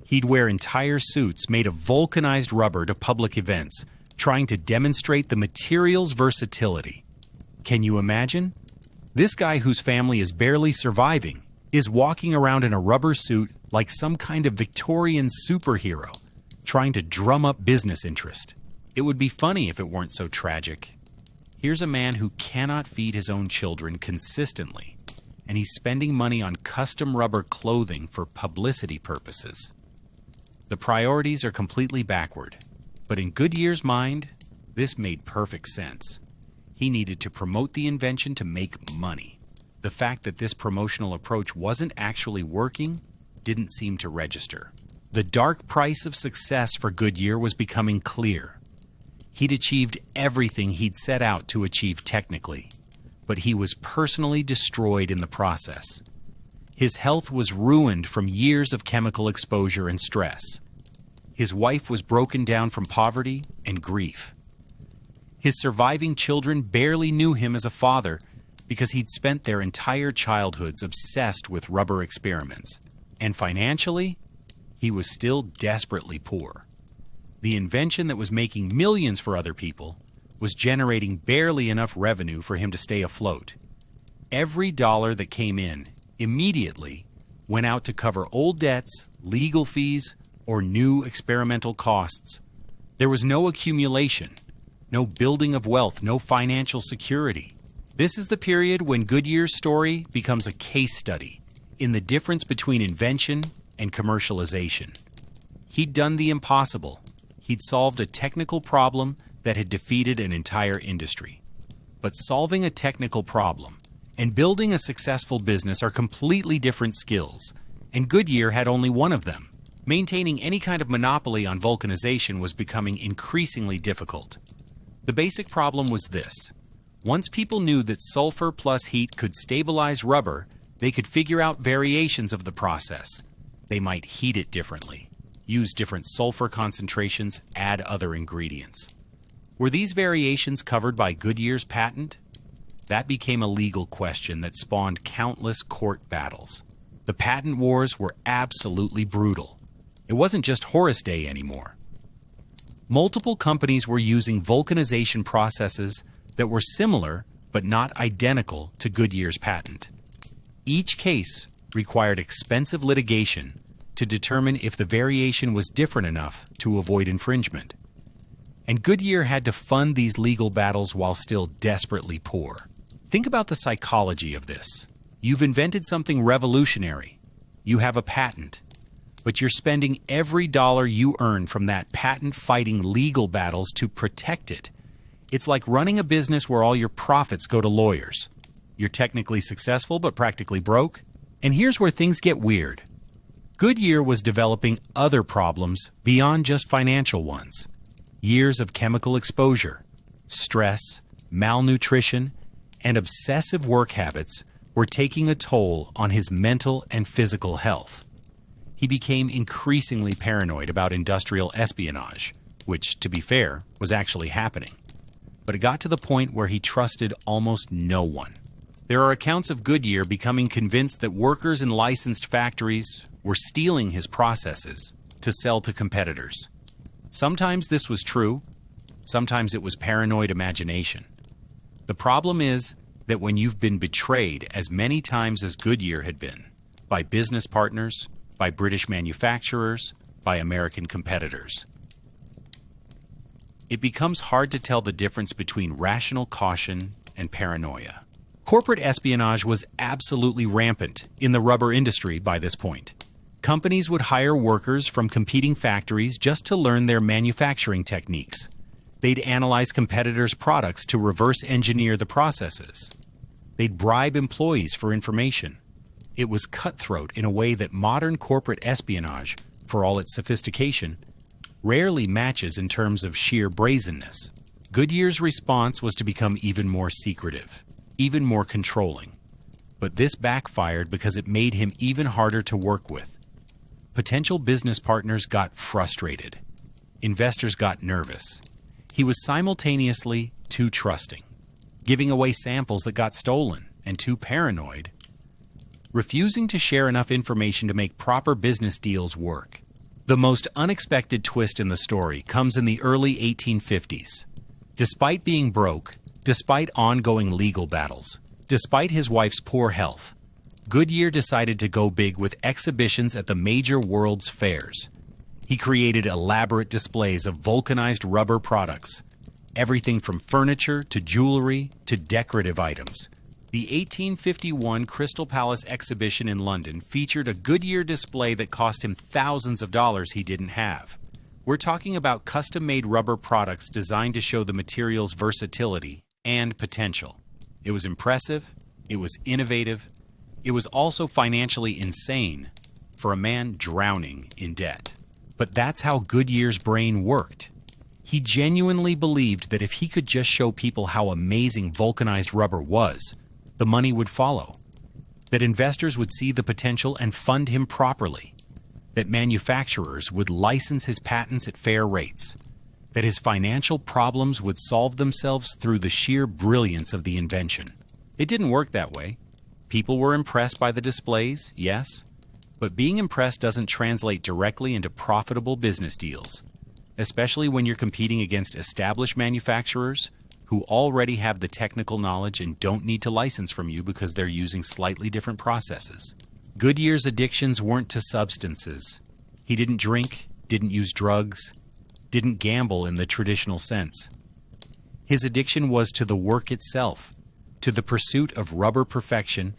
He'd wear entire suits made of vulcanized rubber to public events, trying to demonstrate the material's versatility. Can you imagine? This guy whose family is barely surviving is walking around in a rubber suit like some kind of Victorian superhero, trying to drum up business interest. It would be funny if it weren't so tragic. Here's a man who cannot feed his own children consistently, and he's spending money on custom rubber clothing for publicity purposes. The priorities are completely backward, but in Goodyear's mind, this made perfect sense. He needed to promote the invention to make money. The fact that this promotional approach wasn't actually working didn't seem to register. The dark price of success for Goodyear was becoming clear. He'd achieved everything he'd set out to achieve technically, but he was personally destroyed in the process. His health was ruined from years of chemical exposure and stress. His wife was broken down from poverty and grief. His surviving children barely knew him as a father because he'd spent their entire childhoods obsessed with rubber experiments. And financially, he was still desperately poor. The invention that was making millions for other people was generating barely enough revenue for him to stay afloat. Every dollar that came in immediately went out to cover old debts, legal fees, or new experimental costs. There was no accumulation, no building of wealth, no financial security. This is the period when Goodyear's story becomes a case study in the difference between invention and commercialization. He'd done the impossible. He'd solved a technical problem that had defeated an entire industry. But solving a technical problem and building a successful business are completely different skills, and Goodyear had only one of them. Maintaining any kind of monopoly on vulcanization was becoming increasingly difficult. The basic problem was this. Once people knew that sulfur plus heat could stabilize rubber, they could figure out variations of the process. They might heat it differently, use different sulfur concentrations, add other ingredients. Were these variations covered by Goodyear's patent? That became a legal question that spawned countless court battles. The patent wars were absolutely brutal. It wasn't just Horace Day anymore. Multiple companies were using vulcanization processes that were similar but not identical to Goodyear's patent. Each case required expensive litigation to determine if the variation was different enough to avoid infringement. And Goodyear had to fund these legal battles while still desperately poor. Think about the psychology of this. You've invented something revolutionary. You have a patent. But you're spending every dollar you earn from that patent fighting legal battles to protect it. It's like running a business where all your profits go to lawyers. You're technically successful but practically broke. And here's where things get weird. Goodyear was developing other problems beyond just financial ones. Years of chemical exposure, stress, malnutrition, and obsessive work habits were taking a toll on his mental and physical health. He became increasingly paranoid about industrial espionage, which, to be fair, was actually happening. But it got to the point where he trusted almost no one. There are accounts of Goodyear becoming convinced that workers in licensed factories were stealing his processes to sell to competitors. Sometimes this was true, sometimes it was paranoid imagination. The problem is that when you've been betrayed as many times as Goodyear had been, by business partners, by British manufacturers, by American competitors, it becomes hard to tell the difference between rational caution and paranoia. Corporate espionage was absolutely rampant in the rubber industry by this point. Companies would hire workers from competing factories just to learn their manufacturing techniques. They'd analyze competitors' products to reverse engineer the processes. They'd bribe employees for information. It was cutthroat in a way that modern corporate espionage, for all its sophistication, rarely matches in terms of sheer brazenness. Goodyear's response was to become even more secretive, even more controlling. But this backfired because it made him even harder to work with. Potential business partners got frustrated. Investors got nervous. He was simultaneously too trusting, giving away samples that got stolen, and too paranoid, refusing to share enough information to make proper business deals work. The most unexpected twist in the story comes in the early 1850s. Despite being broke, despite ongoing legal battles, despite his wife's poor health, Goodyear decided to go big with exhibitions at the major world's fairs. He created elaborate displays of vulcanized rubber products, everything from furniture to jewelry to decorative items, The 1851 Crystal Palace exhibition in London featured a Goodyear display that cost him thousands of dollars he didn't have. We're talking about custom-made rubber products designed to show the material's versatility and potential. It was impressive, it was innovative, it was also financially insane for a man drowning in debt. But that's how Goodyear's brain worked. He genuinely believed that if he could just show people how amazing vulcanized rubber was, the money would follow, that investors would see the potential and fund him properly, that manufacturers would license his patents at fair rates, that his financial problems would solve themselves through the sheer brilliance of the invention. It didn't work that way. People were impressed by the displays, yes, but being impressed doesn't translate directly into profitable business deals, especially when you're competing against established manufacturers who already have the technical knowledge and don't need to license from you because they're using slightly different processes. Goodyear's addictions weren't to substances. He didn't drink, didn't use drugs, didn't gamble in the traditional sense. His addiction was to the work itself, to the pursuit of rubber perfection,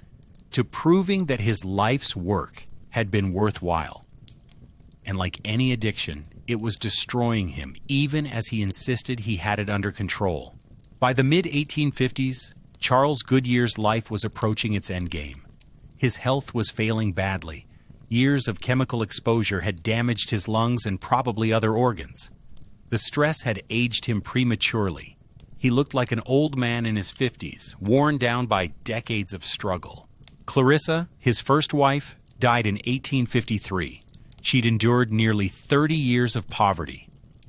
to proving that his life's work had been worthwhile. And like any addiction, it was destroying him, even as he insisted he had it under control. By the mid-1850s, Charles Goodyear's life was approaching its endgame. His health was failing badly. Years of chemical exposure had damaged his lungs and probably other organs. The stress had aged him prematurely. He looked like an old man in his 50s, worn down by decades of struggle. Clarissa, his first wife, died in 1853. She'd endured nearly 30 years of poverty,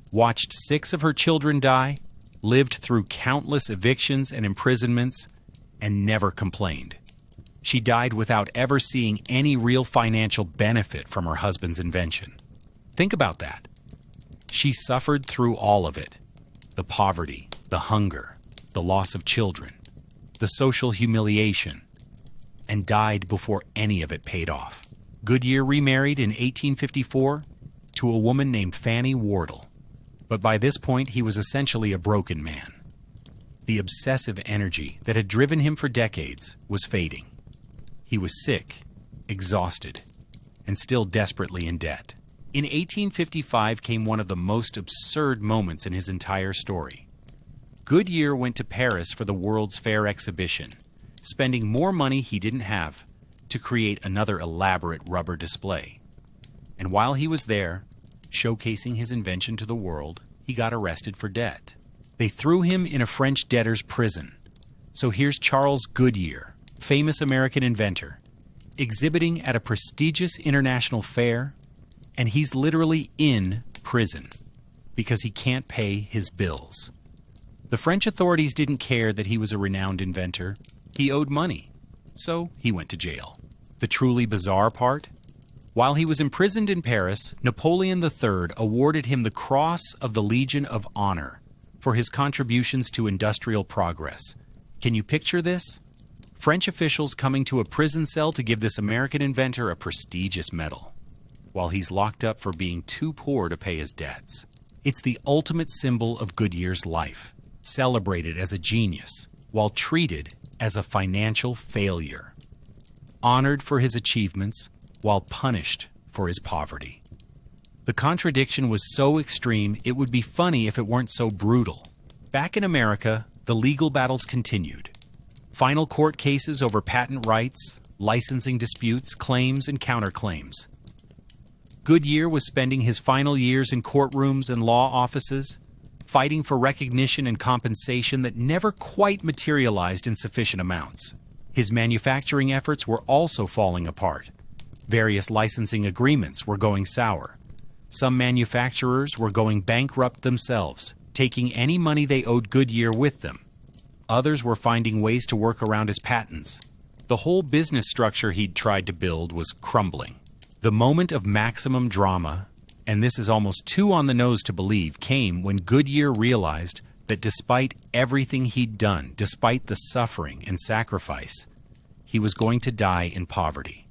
watched 6 of her children die, lived through countless evictions and imprisonments, and never complained. She died without ever seeing any real financial benefit from her husband's invention. Think about that. She suffered through all of it. The poverty, the hunger, the loss of children, the social humiliation, and died before any of it paid off. Goodyear remarried in 1854 to a woman named Fanny Wardle. But by this point, he was essentially a broken man. The obsessive energy that had driven him for decades was fading. He was sick, exhausted, and still desperately in debt. In 1855 came one of the most absurd moments in his entire story. Goodyear went to Paris for the World's Fair exhibition, spending more money he didn't have to create another elaborate rubber display. And while he was there, showcasing his invention to the world, he got arrested for debt. They threw him in a French debtor's prison. So here's Charles Goodyear, famous American inventor, exhibiting at a prestigious international fair, and he's literally in prison because he can't pay his bills. The French authorities didn't care that he was a renowned inventor. He owed money, so he went to jail. The truly bizarre part? While he was imprisoned in Paris, Napoleon III awarded him the Cross of the Legion of Honor for his contributions to industrial progress. Can you picture this? French officials coming to a prison cell to give this American inventor a prestigious medal, while he's locked up for being too poor to pay his debts. It's the ultimate symbol of Goodyear's life, celebrated as a genius, while treated as a financial failure. Honored for his achievements, while punished for his poverty. The contradiction was so extreme, it would be funny if it weren't so brutal. Back in America, the legal battles continued. Final court cases over patent rights, licensing disputes, claims, and counterclaims. Goodyear was spending his final years in courtrooms and law offices, fighting for recognition and compensation that never quite materialized in sufficient amounts. His manufacturing efforts were also falling apart. Various licensing agreements were going sour. Some manufacturers were going bankrupt themselves, taking any money they owed Goodyear with them. Others were finding ways to work around his patents. The whole business structure he'd tried to build was crumbling. The moment of maximum drama, and this is almost too on the nose to believe, came when Goodyear realized that despite everything he'd done, despite the suffering and sacrifice, he was going to die in poverty.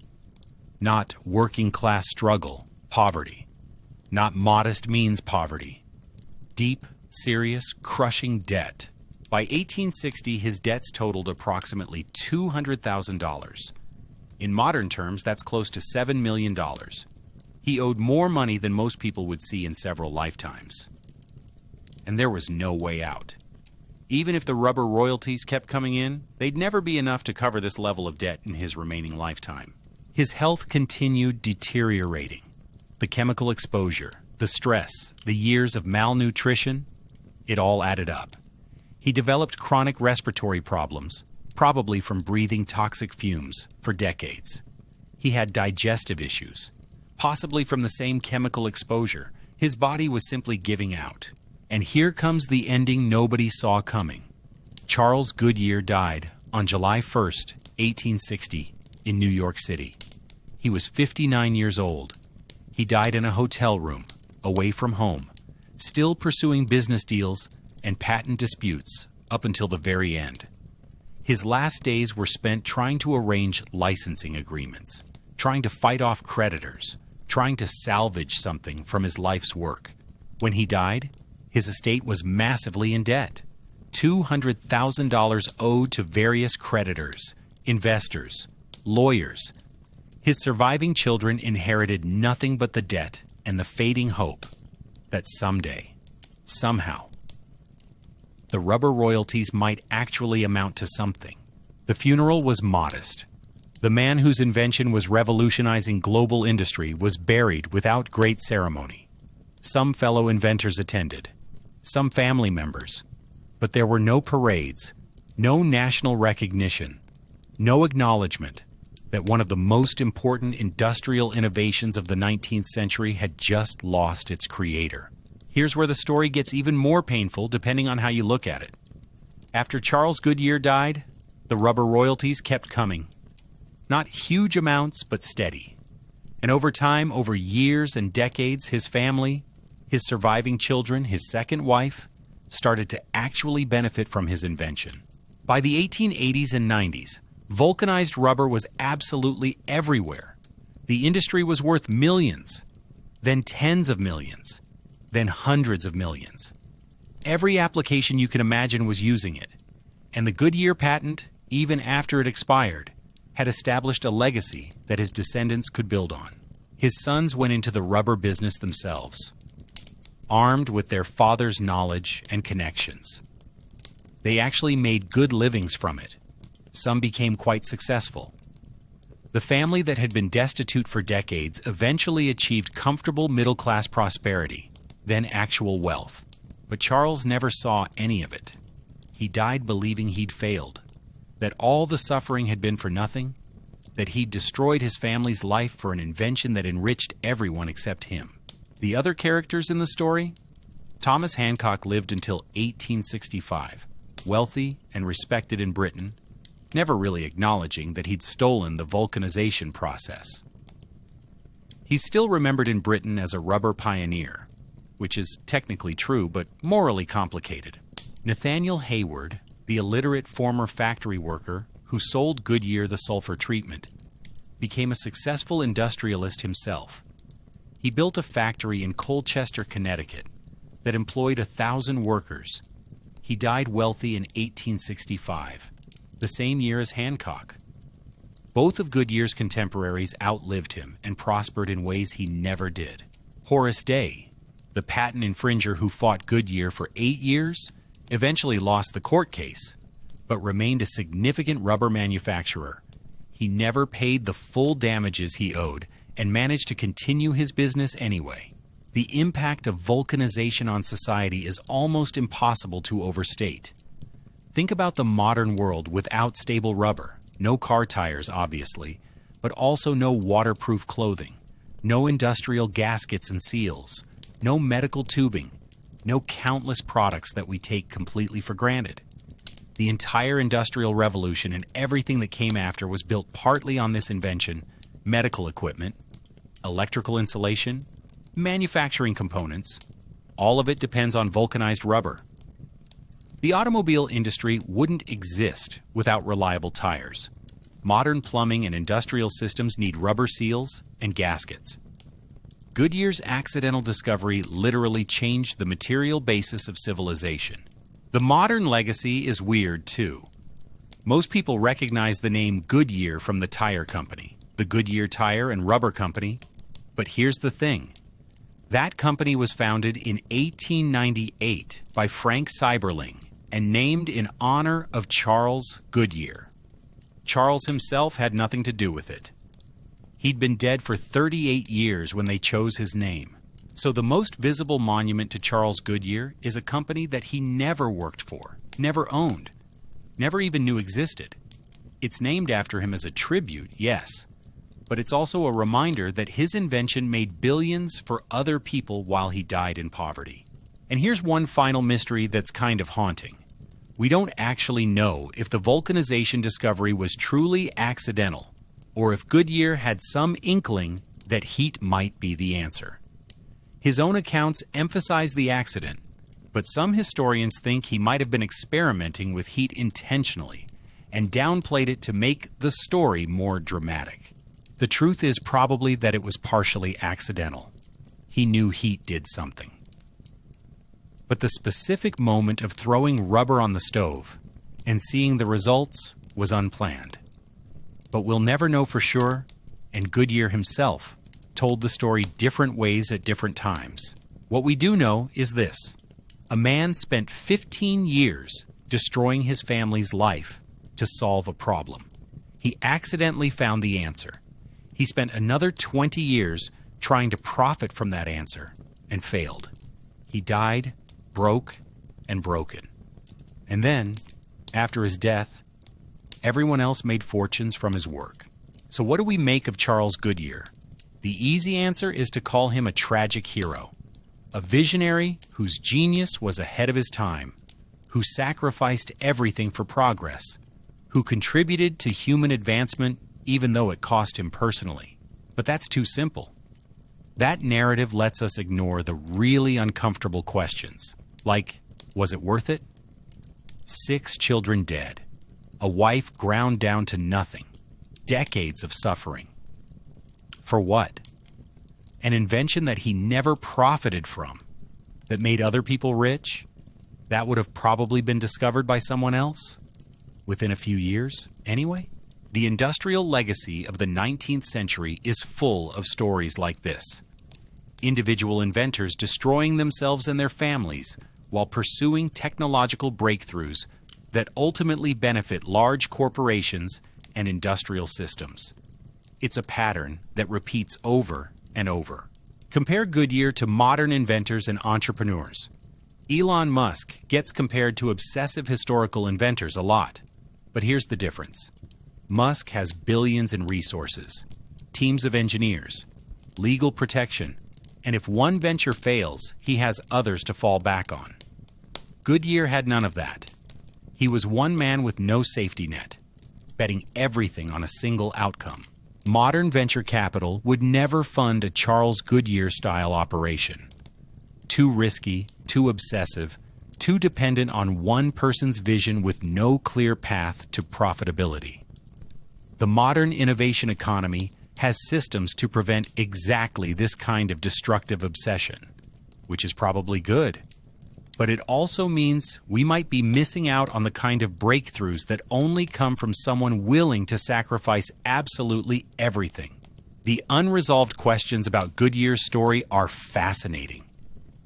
Not working-class struggle, poverty. Not modest means poverty. Deep, serious, crushing debt. By 1860, his debts totaled approximately $200,000. In modern terms, that's close to $7 million. He owed more money than most people would see in several lifetimes. And there was no way out. Even if the rubber royalties kept coming in, they'd never be enough to cover this level of debt in his remaining lifetime. His health continued deteriorating. The chemical exposure, the stress, the years of malnutrition, it all added up. He developed chronic respiratory problems, probably from breathing toxic fumes, for decades. He had digestive issues, possibly from the same chemical exposure. His body was simply giving out. And here comes the ending nobody saw coming. Charles Goodyear died on July 1st, 1860, in New York City. He was 59 years old. He died in a hotel room, away from home, still pursuing business deals and patent disputes up until the very end. His last days were spent trying to arrange licensing agreements, trying to fight off creditors, trying to salvage something from his life's work. When he died, his estate was massively in debt. $200,000 owed to various creditors, investors, lawyers. His surviving children inherited nothing but the debt and the fading hope that someday, somehow, the rubber royalties might actually amount to something. The funeral was modest. The man whose invention was revolutionizing global industry was buried without great ceremony. Some fellow inventors attended, some family members, but there were no parades, no national recognition, no acknowledgement that one of the most important industrial innovations of the 19th century had just lost its creator. Here's where the story gets even more painful depending on how you look at it. After Charles Goodyear died, the rubber royalties kept coming. Not huge amounts, but steady. And over time, over years and decades, his family, his surviving children, his second wife, started to actually benefit from his invention. By the 1880s and 90s, vulcanized rubber was absolutely everywhere. The industry was worth millions, then tens of millions, then hundreds of millions. Every application you can imagine was using it, and the Goodyear patent, even after it expired, had established a legacy that his descendants could build on. His sons went into the rubber business themselves, armed with their father's knowledge and connections. They actually made good livings from it. Some became quite successful. The family that had been destitute for decades eventually achieved comfortable middle-class prosperity, then actual wealth. But Charles never saw any of it. He died believing he'd failed, that all the suffering had been for nothing, that he'd destroyed his family's life for an invention that enriched everyone except him. The other characters in the story? Thomas Hancock lived until 1865, wealthy and respected in Britain, never really acknowledging that he'd stolen the vulcanization process. He's still remembered in Britain as a rubber pioneer, which is technically true but morally complicated. Nathaniel Hayward, the illiterate former factory worker who sold Goodyear the sulfur treatment, became a successful industrialist himself. He built a factory in Colchester, Connecticut, that employed 1,000 workers. He died wealthy in 1865, the same year as Hancock. Both of Goodyear's contemporaries outlived him and prospered in ways he never did. Horace Day, the patent infringer who fought Goodyear for 8 years, eventually lost the court case, but remained a significant rubber manufacturer. He never paid the full damages he owed and managed to continue his business anyway. The impact of vulcanization on society is almost impossible to overstate. Think about the modern world without stable rubber. No car tires, obviously, but also no waterproof clothing, no industrial gaskets and seals, no medical tubing, no countless products that we take completely for granted. The entire Industrial Revolution and everything that came after was built partly on this invention: medical equipment, electrical insulation, manufacturing components. All of it depends on vulcanized rubber. The automobile industry wouldn't exist without reliable tires. Modern plumbing and industrial systems need rubber seals and gaskets. Goodyear's accidental discovery literally changed the material basis of civilization. The modern legacy is weird, too. Most people recognize the name Goodyear from the tire company, the Goodyear Tire and Rubber Company. But here's the thing. That company was founded in 1898 by Frank Seiberling and named in honor of Charles Goodyear. Charles himself had nothing to do with it. He'd been dead for 38 years when they chose his name. So the most visible monument to Charles Goodyear is a company that he never worked for, never owned, never even knew existed. It's named after him as a tribute, yes, but it's also a reminder that his invention made billions for other people while he died in poverty. And here's one final mystery that's kind of haunting. We don't actually know if the vulcanization discovery was truly accidental, or if Goodyear had some inkling that heat might be the answer. His own accounts emphasize the accident, but some historians think he might have been experimenting with heat intentionally and downplayed it to make the story more dramatic. The truth is probably that it was partially accidental. He knew heat did something. But the specific moment of throwing rubber on the stove and seeing the results was unplanned. But we'll never know for sure, and Goodyear himself told the story different ways at different times. What we do know is this. A man spent 15 years destroying his family's life to solve a problem. He accidentally found the answer. He spent another 20 years trying to profit from that answer and failed. He died, broke, and broken. And then, after his death, everyone else made fortunes from his work. So what do we make of Charles Goodyear? The easy answer is to call him a tragic hero, a visionary whose genius was ahead of his time, who sacrificed everything for progress, who contributed to human advancement even though it cost him personally. But that's too simple. That narrative lets us ignore the really uncomfortable questions, like, was it worth it? 6 children dead, a wife ground down to nothing, decades of suffering. For what? An invention that he never profited from, that made other people rich? That would have probably been discovered by someone else? Within a few years, anyway? The industrial legacy of the 19th century is full of stories like this. Individual inventors destroying themselves and their families while pursuing technological breakthroughs that ultimately benefit large corporations and industrial systems. It's a pattern that repeats over and over. Compare Goodyear to modern inventors and entrepreneurs. Elon Musk gets compared to obsessive historical inventors a lot. But here's the difference. Musk has billions in resources, teams of engineers, legal protection, and if one venture fails, he has others to fall back on. Goodyear had none of that. He was one man with no safety net, betting everything on a single outcome. Modern venture capital would never fund a Charles Goodyear-style operation. Too risky, too obsessive, too dependent on one person's vision with no clear path to profitability. The modern innovation economy has systems to prevent exactly this kind of destructive obsession, which is probably good. But it also means we might be missing out on the kind of breakthroughs that only come from someone willing to sacrifice absolutely everything. The unresolved questions about Goodyear's story are fascinating.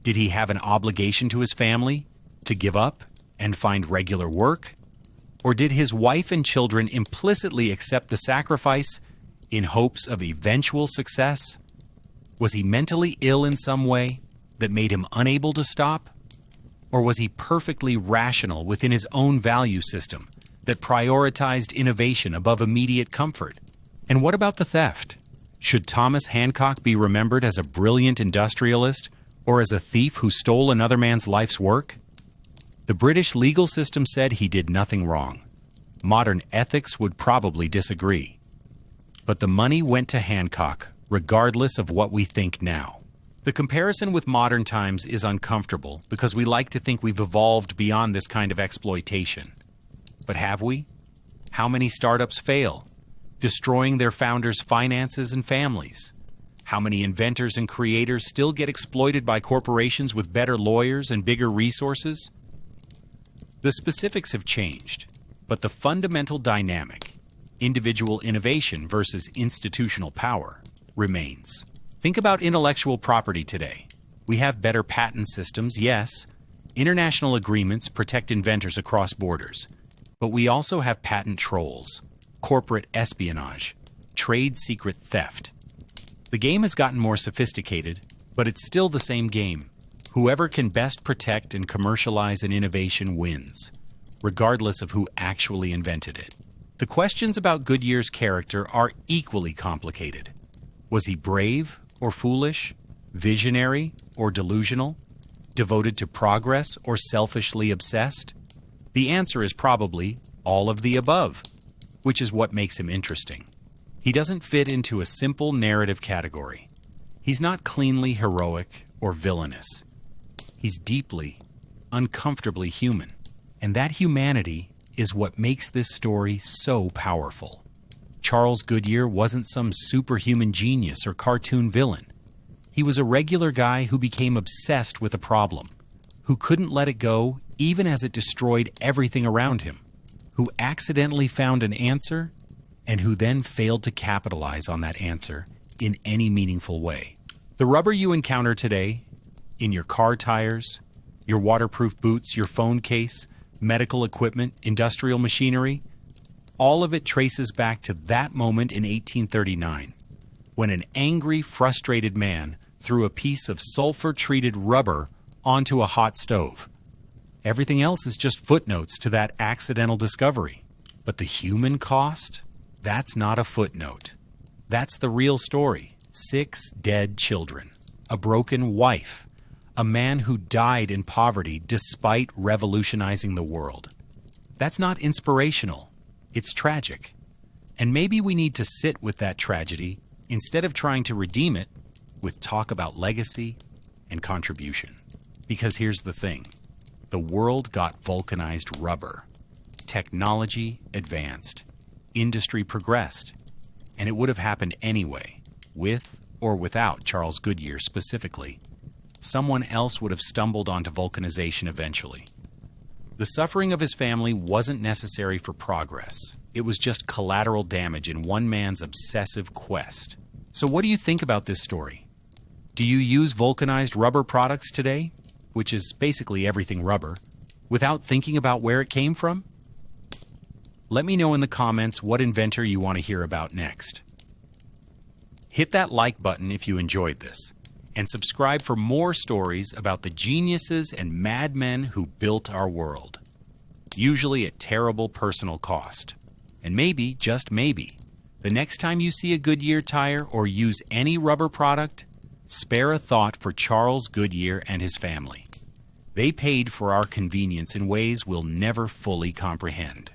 Did he have an obligation to his family, to give up and find regular work? Or did his wife and children implicitly accept the sacrifice in hopes of eventual success? Was he mentally ill in some way that made him unable to stop? Or was he perfectly rational within his own value system that prioritized innovation above immediate comfort? And what about the theft? Should Thomas Hancock be remembered as a brilliant industrialist or as a thief who stole another man's life's work? The British legal system said he did nothing wrong. Modern ethics would probably disagree. But the money went to Hancock, regardless of what we think now. The comparison with modern times is uncomfortable because we like to think we've evolved beyond this kind of exploitation. But have we? How many startups fail, destroying their founders' finances and families? How many inventors and creators still get exploited by corporations with better lawyers and bigger resources? The specifics have changed, but the fundamental dynamic, individual innovation versus institutional power, remains. Think about intellectual property today. We have better patent systems, yes. International agreements protect inventors across borders. But we also have patent trolls, corporate espionage, trade secret theft. The game has gotten more sophisticated, but it's still the same game. Whoever can best protect and commercialize an innovation wins, regardless of who actually invented it. The questions about Goodyear's character are equally complicated. Was he brave or foolish? Visionary or delusional? Devoted to progress or selfishly obsessed? The answer is probably all of the above, which is what makes him interesting. He doesn't fit into a simple narrative category. He's not cleanly heroic or villainous. He's deeply, uncomfortably human. And that humanity is what makes this story so powerful. Charles Goodyear wasn't some superhuman genius or cartoon villain. He was a regular guy who became obsessed with a problem, who couldn't let it go even as it destroyed everything around him, who accidentally found an answer, and who then failed to capitalize on that answer in any meaningful way. The rubber you encounter today, in your car tires, your waterproof boots, your phone case, medical equipment, industrial machinery, all of it traces back to that moment in 1839, when an angry, frustrated man threw a piece of sulfur-treated rubber onto a hot stove. Everything else is just footnotes to that accidental discovery. But the human cost? That's not a footnote. That's the real story. 6 dead children, a broken wife, a man who died in poverty despite revolutionizing the world. That's not inspirational. It's tragic. And maybe we need to sit with that tragedy instead of trying to redeem it with talk about legacy and contribution. Because here's the thing. The world got vulcanized rubber. Technology advanced. Industry progressed. And it would have happened anyway, with or without Charles Goodyear specifically. Someone else would have stumbled onto vulcanization eventually. The suffering of his family wasn't necessary for progress. It was just collateral damage in one man's obsessive quest. So what do you think about this story? Do you use vulcanized rubber products today, which is basically everything rubber, without thinking about where it came from? Let me know in the comments what inventor you want to hear about next. Hit that like button if you enjoyed this, and subscribe for more stories about the geniuses and madmen who built our world, usually at terrible personal cost. And maybe, just maybe, the next time you see a Goodyear tire or use any rubber product, spare a thought for Charles Goodyear and his family. They paid for our convenience in ways we'll never fully comprehend.